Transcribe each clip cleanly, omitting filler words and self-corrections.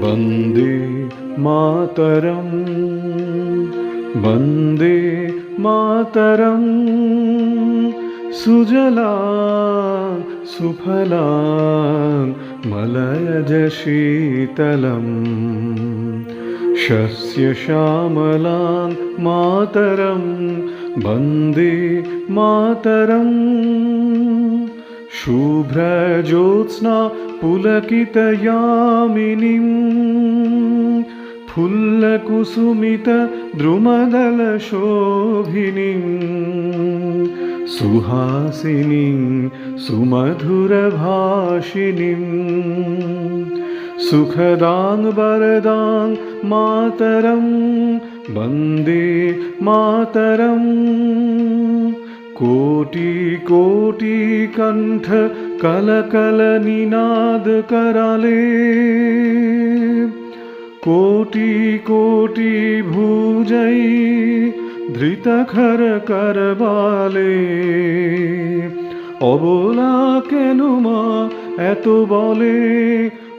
वन्दे मातरम् वन्दे मातरम् सुजलां सुफलां मलयज शीतलम् शस्यश्यामलां मातरं वन्दे मातरम् शुभ्रज्योत्स्ना पुलकितयामिनीं फुल्लकुसुमितद्रुमदलशोभिनीं सुहासिनीं सुमधुरभाषिणीं सुखदां वरदां मातरं वन्दे मातरम् कोटि कोटि कंठ कलकल निनाद कराले कोटि कोटि भुजै धृतखर करबाले अबला केन मा एत बले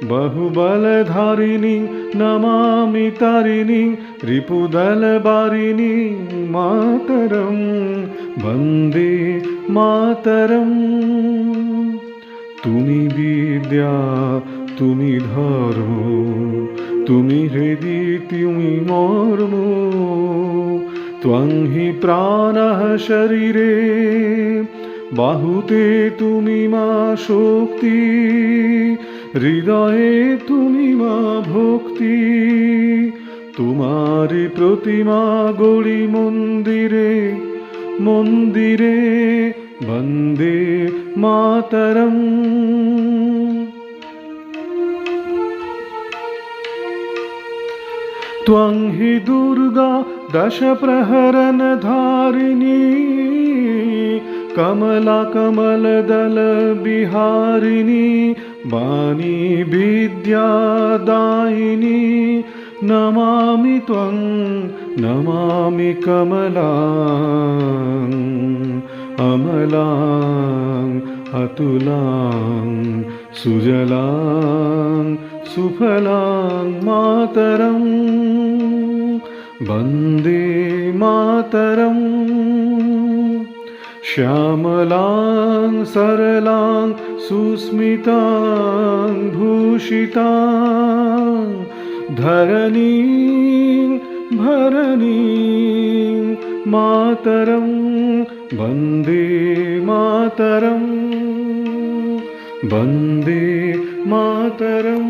बहुबलधारिणी नमामि तारिणी रिपुदलवारिणी मातरं वन्दे मातरम् तुमी विद्या तुमी धर्म तुमी हृदि तुमी मर्म त्वं हि प्राणः शरीरे बाहुते तुमी मा शक्ति हृदये तुमी मा भक्ति तुम्हारी प्रतिमा गड़ी मंदिरे मंदिरे वन्दे मातरम् त्वं हि दुर्गा दश प्रहरन धारिणी कमला कमलदल बिहारिणी वाणी विद्यादायिनी नमामि त्वं नमामि कमलां अमलां अतुलां सुजलां सुफलां मातरं वन्दे मातरम् श्यामलां सरलां सुस्मितां भूषितां धरणीं भरणीं मातरं वन्दे मातरं वन्दे मातरम्।